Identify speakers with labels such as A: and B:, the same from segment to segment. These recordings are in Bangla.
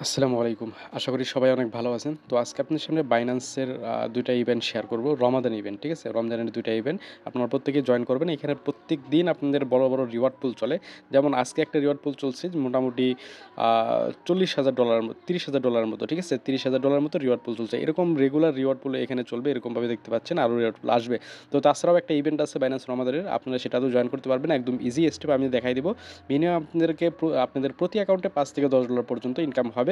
A: আসসালামু আলাইকুম। আশা করি সবাই অনেক ভালো আছেন। তো আজকে আপনার সামনে বাইন্যান্সের ২ টা ইভেন্ট শেয়ার করব। রমাদান ইভেন্ট, ঠিক আছে? রমজানের ২ টা ইভেন্ট। আপনারা প্রত্যেকেই জয়েন করবেন। এখানে প্রত্যেকদিন আপনাদের বড়, বড় রিওয়ার্ড পুল চলে। যেমন আজকে একটা রিওয়ার্ড পুল চলছে মোটামুটি আ $৪০,০০০ $৩০,০০০ মতো, ঠিক আছে? $৩০,০০০ মতো রিওয়ার্ড পুল চলছে। এরকম রেগুলার রিওয়ার্ড পুল এখানে চলবে। এরকমভাবে দেখতে পাচ্ছেন আরও রিওয়ার্ড পুল আসবে। তো তাছাড়াও একটা ইভেন্ট আছে বাইন্যান্স রমাদানের। আপনারা সেটাতেও জয়েন করতে পারবেন। একদম ইজি স্টেপ আমি দেখাই দিব। মিনিমাম আপনাদের প্রতি অ্যাকাউন্টে $৫ থেকে $১০ পর্যন্ত ইনকাম হবে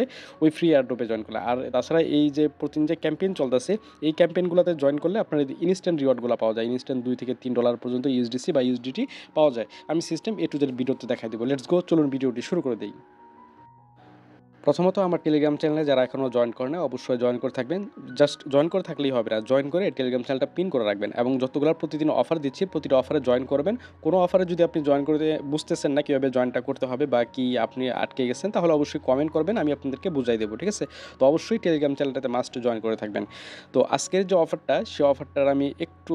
A: ওই ফ্রি এয়ারড্রপে জয়েন করলে। আর তাছাড়া এই যে প্রতিদিন যে ক্যাম্পেইন চলতেছে, এই ক্যাম্পেইনগুলোতে জয়েন করলে আপনার ইনস্ট্যান্ট রিওয়ার্ডগুলো পাওয়া যায়। ইনস্ট্যান্ট $2 থেকে $3 পর্যন্ত ইউএসডিসি বা ইউএসডিটি পাওয়া যায়। আমি সিস্টেম এ টু জেড ভিডিওতে দেখাই দিব। লেটস গো, চলুন ভিডিওটি শুরু করে দেই। প্রথমত আমার টেলিগ্রাম চ্যানেলে যারা এখনও জয়েন করে না অবশ্যই জয়েন করে থাকবেন। জাস্ট জয়েন করে থাকলেই হবে না, জয়েন করে টেলিগ্রাম চ্যানেলটা পিন করে রাখবেন এবং যতগুলো প্রতিদিন অফার দিচ্ছি প্রতিটা অফারে জয়েন করবেন। কোনো অফারে যদি আপনি জয়েন করতে বুঝতেছেন না কীভাবে জয়েনটা করতে হবে বা কি আপনি আটকে গেছেন, তাহলে অবশ্যই কমেন্ট করবেন, আমি আপনাদেরকে বুঝাই দেবো, ঠিক আছে? তো অবশ্যই টেলিগ্রাম চ্যানেলটাতে মাস্ট জয়েন করে থাকবেন। তো আজকের যে অফারটা, সেই অফারটার আমি একটু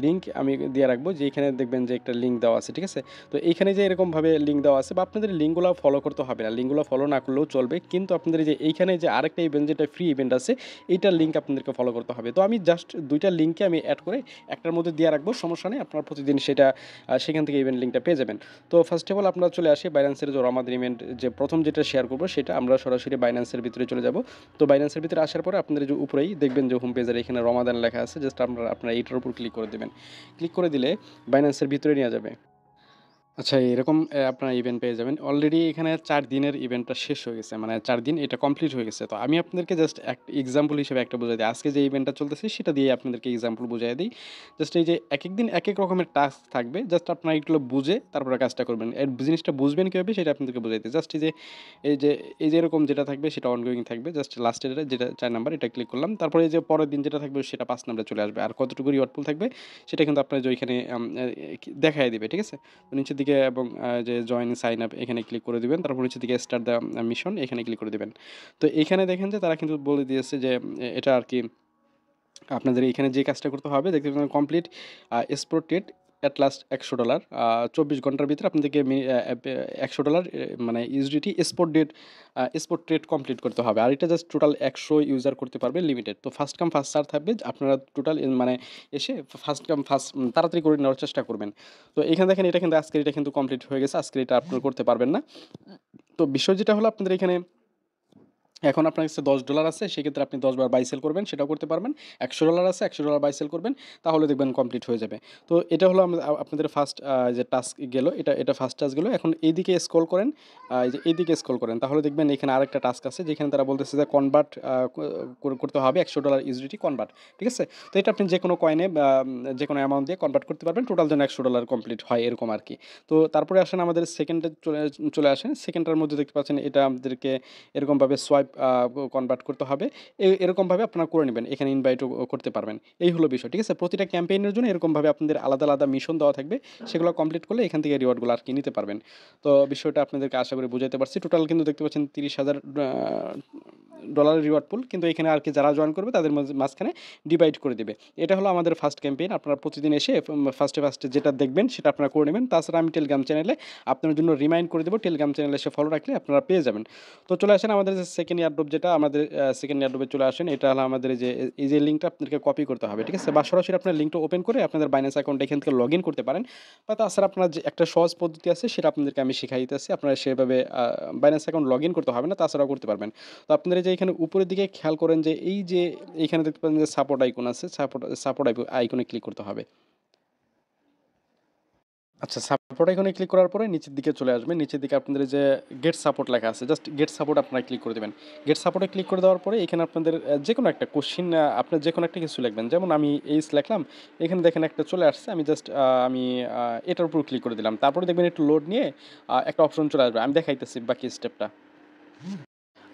A: লিঙ্ক আমি দিয়ে রাখবো, যে এখানে দেখবেন যে একটা লিঙ্ক দেওয়া আছে, ঠিক আছে? তো এইখানে যে এরকমভাবে লিঙ্ক দেওয়া আছে, বা আপনাদের লিঙ্কগুলো ফলো করতে হবে না, লিঙ্কগুলো ফলো না করলেও চলবে, কিন্তু আপনাদের যে এইখানে যে আরেকটা ইভেন্ট যেটা ফ্রি ইভেন্ট আছে, এইটার লিঙ্ক আপনাদেরকে ফলো করতে হবে। তো আমি জাস্ট দুইটা লিঙ্কে আমি অ্যাড করে একটার মধ্যে দিয়ে রাখবো, সমস্যা নেই, আপনারা প্রতিদিন সেটা সেখান থেকে ইভেন্ট লিঙ্কটা পেয়ে যাবেন। তো ফার্স্ট অফ অল আপনারা চলে আসি বাইন্যান্সের যে রমাদান ইভেন্ট, যে প্রথম যেটা শেয়ার করবো সেটা আমরা সরাসরি বাইন্যান্সের ভিতরে চলে যাব। তো বাইন্যান্সের ভিতরে আসার পরে আপনাদের যে উপরেই দেখবেন যে হোম পেজের এখানে রমাদান লেখা আছে, জাস্ট আপনারা এইটার উপর ক্লিক করে দেবেন। ক্লিক করে দিলে বাইন্যান্সের ভিতরে নিয়ে যাবে। আচ্ছা, এরকম আপনারা ইভেন্ট পেয়ে যাবেন। অলরেডি এখানে ৪ দিনের ইভেন্টটা শেষ হয়ে গেছে। মানে ৪ দিন এটা কমপ্লিট হয়ে গেছে। তো আমি আপনাদেরকে জাস্ট এক্সাম্পল হিসেবে একটা বুঝাই দিই। আজকে যে ইভেন্টটা চলতেছে সেটা দিয়েই আপনাদেরকে এক্সাম্পল বুঝাইয়া দিই। জাস্ট এই যে একেক দিন একেক রকমের টাস্ক থাকবে। জাস্ট আপনারা এগুলো বুঝে তারপরে কাজটা করবেন। জিনিসটা বুঝবেন কীভাবে সেটা আপনাদেরকে বুঝাইতে। জাস্ট এই যে এরকম যেটা থাকবে সেটা অনগোয়িং থাকবে। জাস্ট লাস্টের যেটা ৪ নাম্বার, এটা ক্লিক করলাম। তারপরে এই যে পরের দিন যেটা থাকবে সেটা ৫ নাম্বারে চলে আসবে। আর কতটুকু রিওয়ার্ড পুল থাকবে সেটা কিন্তু আপনার যে ওইখানে দেখায় দিবে, ঠিক আছে? তো নিচের দিকে এবং যে জয়েন সাইন আপ এখানে ক্লিক করে দিবেন। তারপর নিচের দিকে স্টার্ট দ্য মিশন এখানে ক্লিক করে দিবেন। তো এখানে দেখেন যে তারা কিন্তু বলে দিয়েছে যে এটা আরকি আপনাদের এখানে যে কাজটা করতে হবে, দেখতে পাবেন কমপ্লিট এক্সপ্লোরটেড এট লাস্ট $১০০, ২৪ ঘন্টার ভিতরে আপনাদেরকে $১০০ মানে ইউএসডিটি স্পট ট্রেড কমপ্লিট করতে হবে। আর এটা জাস্ট টোটাল ১০০ ইউজার করতে পারবে, লিমিটেড। তো ফার্স্ট কাম ফার্স্ট সার্ভ থাকবে। আপনারা টোটাল মানে এসে ফার্স্ট কাম ফার্স্ট তাড়াতাড়ি করে নেওয়ার চেষ্টা করবেন। তো এখানে দেখেন এটা কিন্তু আজকের এটা কিন্তু কমপ্লিট হয়ে গেছে। আজকের এটা আপনারা করতে পারবেন না। তো বিষয় যেটা হলো, আপনাদের এখানে এখন আপনার কাছে $১০ আছে, সেক্ষেত্রে আপনি ১০ বার বাই সেল করবেন, সেটাও করতে পারবেন। $১০০ আছে, $১০০ বাই সেল করবেন, তাহলে দেখবেন কমপ্লিট হয়ে যাবে। তো এটা হলো আপনাদের ফার্স্ট যে টাস্ক গেল, এটা ফার্স্ট টাস্ক গেল। এখন এইদিকে স্ক্রল করেন, এই যে এইদিকে স্ক্রল করেন, তাহলে দেখবেন এখানে আরেকটা টাস্ক আছে, যেখানে তারা বলতেছে যে কনভার্ট করতে হবে $১০০ ইউএসডিটি কনভার্ট, ঠিক আছে? তো এটা আপনি যেকোনো কয়েনে বা যেকোনো অ্যামাউন্ট দিয়ে কনভার্ট করতে পারবেন, টোটাল যেন $১০০ কমপ্লিট হয়, এরকম আরকি। তো তারপরে আসেন আমাদের সেকেন্ডে চলে আসেন। সেকেন্ডটার মধ্যে দেখতে পাচ্ছেন এটা আমাদেরকে এরকমভাবে সোয়াইপ কনভার্ট করতে হবে। এরকমভাবে আপনারা করে নেবেন। এখানে ইনভাইটও করতে পারবেন। এই হলো বিষয়, ঠিক আছে? প্রতিটা ক্যাম্পেইনের জন্য এরকমভাবে আপনাদের আলাদা, আলাদা মিশন দেওয়া থাকবে। সেগুলো কমপ্লিট করলে এখান থেকে রিওয়ার্ডগুলো আরকি নিতে পারবেন। তো বিষয়টা আপনাদেরকে আশা করি বুঝাইতে পারছি। টোটাল কিন্তু দেখতে পাচ্ছেন $৩০,০০০ রিওয়ার্ড পুল, কিন্তু এখানে আরকি যারা জয়েন করবে তাদের মাঝখানে ডিভাইড করে দিবে। এটা হলো আমাদের ফার্স্ট ক্যাম্পেইন। আপনারা প্রতিদিন এসে ফার্স্টে যেটা দেখবেন সেটা আপনারা করে নেবেন। তাছাড়া আমি টেলিগ্রাম চ্যানেলে আপনার জন্য রিমাইন্ড করে দেবো। টেলিগ্রাম চ্যানেলে এসে ফলো রাখলে আপনারা পেয়ে যাবেন। তো চলে আসেন আমাদের যে সেকেন্ড এয়ারড্রপ, যেটা আমাদের সেকেন্ড এয়ারড্রপে চলে আসেন। এটা হলো আমাদের এই যে লিঙ্কটা আপনাদেরকে কপি করতে হবে, ঠিক আছে? বা সরাসরি আপনার লিঙ্কটা ওপেন করে আপনাদের বাইন্যান্স অ্যাকাউন্ট এখান থেকে লগ ইন করতে পারেন। বা তাছাড়া আপনার যে একটা সহজ পদ্ধতি আছে সেটা আপনাদেরকে আমি শিখাই দিতেছি। আপনারা সেভাবে বাইন্যান্স অ্যাকাউন্ট লগ ইন করতে হবে না, তাছাড়াও করতে পারবেন। তো আপনারা যে এখানে উপরের দিকে খেয়াল করেন যে এই যে এইখানে দেখতে পাচ্ছেন যে সাপোর্ট আইকন আছে, সাপোর্ট আইকনে ক্লিক করতে হবে। আচ্ছা, সাপোর্ট আইকনে ক্লিক করার পরে নিচের দিকে চলে আসবেন। নিচের দিকে আপনাদের এই যে গেট সাপোর্ট লেখা আছে, জাস্ট গেট সাপোর্ট আপনারা ক্লিক করে দিবেন। গেট সাপোর্টে ক্লিক করে দেওয়ার পরে এখানে আপনাদের যেকোনো একটা কোশ্চেন, আপনার যেকোনো একটা কিছু লিখবেন। যেমন আমি এইচ লিখলাম। এখানে দেখেন একটা চলে আসছে। আমি জাস্ট আমি এটার উপর ক্লিক করে দিলাম। তারপরে দেখবেন একটু লোড নিয়ে একটা অপশন চলে আসবে। আমি দেখাইতেছি বাকি স্টেপটা।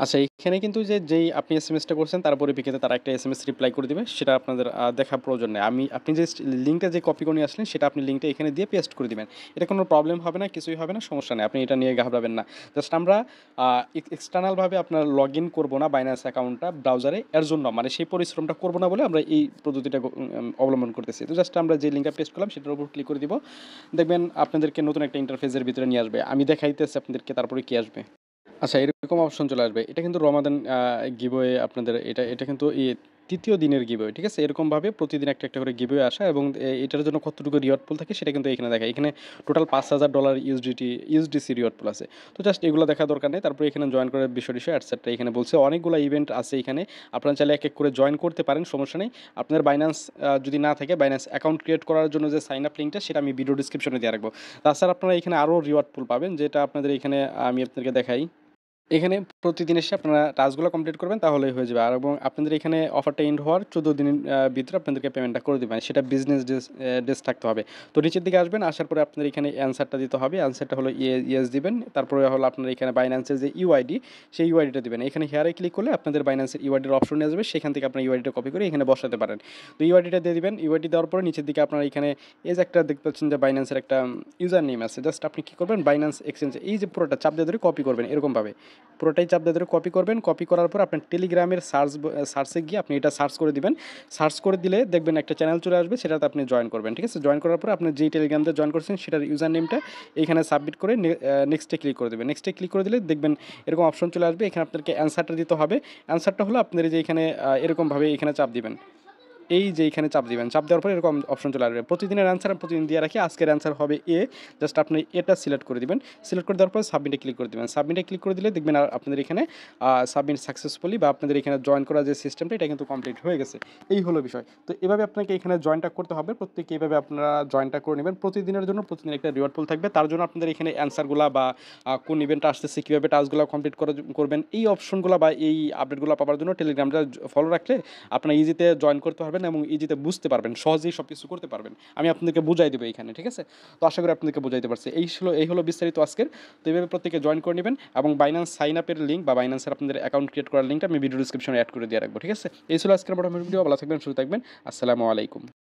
A: আচ্ছা, এইখানে কিন্তু যেই আপনি এসএমএসটা করছেন তার পরিপ্রেক্ষিতে তারা একটা এসএমএস রিপ্লাই করে দিবে। সেটা আপনাদের দেখার প্রয়োজন নেই। আপনি যে লিঙ্কটা যে কপি করে নিয়ে আসলেন সেটা আপনি লিঙ্কটা এখানে দিয়ে পেস্ট করে দিবেন। এটা কোনো প্রবলেম হবে না, কিছুই হবে না, সমস্যা নেই। আপনি এটা নিয়ে ঘাবড়াবেন না। জাস্ট আমরা আ এক্সটার্নাল ভাবে আপনার লগইন করব না বাইন্যান্স অ্যাকাউন্টটা ব্রাউজারে, এর জন্য মানে সেই পরিশ্রমটা করব না বলে আমরা এই পদ্ধতিটা অবলম্বন করতেছি। তো জাস্ট আমরা যে লিঙ্কটা পেস্ট করলাম সেটার উপর ক্লিক করে দিব। দেখবেন আপনাদেরকে নতুন একটা ইন্টারফেসের ভিতরে নিয়ে আসবে। আমি দেখাইতেছি আপনাদেরকে তারপরে কি আসবে। আচ্ছা, এরকম অপশন চলে আসবে। এটা কিন্তু রমাদান গিভওয়ে আপনাদের এটা কিন্তু ৩য় দিনের গিভওয়ে, ঠিক আছে? এরকমভাবে প্রতিদিন একটা করে গিভওয়ে আসা এবং এটার জন্য কতটুকু রিওয়ার্ড পুল থাকে সেটা কিন্তু এখানে দেখায়। এখানে টোটাল $৫,০০০ ইউএসডিসি রিওয়ার্ড পুল আছে। তো জাস্ট এগুলো দেখার দরকার নেই। তারপরে এখানে জয়েন করার বিষয়-টিষয় এটসেট্রা এখানে বলছে। অনেকগুলা ইভেন্ট আছে এখানে। আপনারা চাইলে এক করে জয়েন করতে পারেন, সমস্যা নেই। আপনার বাইন্যান্স যদি না থাকে, বাইন্যান্স অ্যাকাউন্ট ক্রিয়েট করার জন্য যে সাইন আপ লিঙ্কটা সেটা আমি ভিডিও ডেসক্রিপশনে দিয়ে রাখবো। তাছাড়া আপনারা এখানে আরও রিওয়ার্ড পুল পাবেন, যেটা আপনাদের এখানে আমি আপনাদেরকে দেখাই। এখানে প্রতিদিন এসে আপনারা টাস্কগুলো কমপ্লিট করবেন তাহলেই হয়ে যাবে। আর এবং আপনাদের এখানে অফারটা এন্ড হওয়ার ১৪ দিনের ভিতরে আপনাদেরকে পেমেন্টটা করে দিবেন। সেটা বিজনেস ডেজ থাকতে হবে। তো নিচের দিকে আসবেন, আসার পরে আপনাদের এখানে অ্যান্সারটা দিতে হবে। অ্যান্সারটা হলো ইয়েস দিবেন। তারপরে হলো আপনার এখানে বাইন্যান্সের যে ইউআইডি, সেই ইউআইডিটা দিবেন। এখানে হেয়ারে ক্লিক করলে আপনাদের বাইন্যান্সের ইউআইডির অপশন আসবে। সেখান থেকে আপনার ইউআইডিটা কপি করে এখানে বসাতে পারেন। তো ইউআইডিটা দিয়ে দিবেন। ইউআইডি দেওয়ার পরে নিচের দিকে আপনারা এখানে এই যে একটা দেখতে পাচ্ছেন যে বাইন্যান্সের একটা ইউজার নেম আছে। জাস্ট আপনি কী করবেন, বাইন্যান্স এক্সচেঞ্জ এই যে পুরোটা চাপ দিয়ে ধরে কপি করবেন এরকমভাবে। পুরোটাই চাপ দিয়ে ধরে কপি করবেন। কপি করার পর আপনার টেলিগ্রামের সার্চে গিয়ে আপনি এটা সার্চ করে দিবেন। সার্চ করে দিলে দেখবেন একটা চ্যানেল চলে আসবে, সেটাতে আপনি জয়েন করবেন, ঠিক আছে? জয়েন করার পরে আপনি যেই টেলিগ্রামতে জয়েন করছেন সেটার ইউজার নেমটা এখানে সাবমিট করে নেক্সটে ক্লিক করে দেবেন। নেক্সটে ক্লিক করে দিলে দেখবেন এরকম অপশন চলে আসবে। এখানে আপনাকে অ্যান্সারটা দিতে হবে। অ্যান্সারটা হলো আপনার এই যে এখানে এরকমভাবে এখানে চাপ দিবেন। এই যে এখানে চাপ দিবেন। চাপ দেওয়ার পরে এরকম অপশন চলে আসবে। প্রতিদিনের অ্যান্সার আমি প্রতিদিন দিয়ে রাখি। আজকের অ্যান্সার হবে এ। জাস্ট আপনি এটা সিলেক্ট করে দিবেন। সিলেক্ট করে দেওয়ার পরে সাবমিটে ক্লিক করে দিবেন। সাবমিটে ক্লিক করে দিলে দেখবেন আর আপনাদের এখানে সাবমিট সাকসেসফুলি বা আপনাদের এখানে জয়েন করার যে সিস্টেমটা এটা কিন্তু কমপ্লিট হয়ে গেছে। এই হলো বিষয়। তো এভাবে আপনাকে এখানে জয়েনটা করতে হবে। প্রত্যেকে এভাবে আপনারা জয়েনটা করে নেবেন। প্রতিদিনের জন্য প্রতিদিন একটা রিওয়ার্ড পুল থাকবে। তার জন্য আপনাদের এখানে অ্যান্সারগুলা বা কোন ইভেন্টটা আসতেছে, কীভাবে টাস্কগুলো কমপ্লিট করবেন, এই অপশনগুলো বা এই আপডেটগুলো পাওয়ার জন্য টেলিগ্রামটা ফলো রাখলে আপনারা ইজিতে জয়েন করতে পারবেন এবং ইজিতে বুঝতে পারবেন, সহজেই সব কিছু করতে পারবেন। আমি আপনাদেরকে বুঝাই দেবো এইখানে, ঠিক আছে? তো আশা করি আপনাদেরকে বুঝাইতে পারছি। এই হলো বিস্তারিত আজকের। তো এইভাবে প্রত্যেকে জয়েন করে নেবেন এবং বাইন্যান্স সাইন আপের লিঙ্ক বা বাইন্যান্সের আপনাদের অ্যাকাউন্ট ক্রিয়েট করার লিঙ্কটা আমি ভিডিও ডিসক্রিপশনে অ্যাড করে দিয়ে রাখবো, ঠিক আছে? এই ছিল আজকের বড় ভিডিও। ভালো থাকবেন, সুস্থ থাকবেন। আসসালামু আলাইকুম।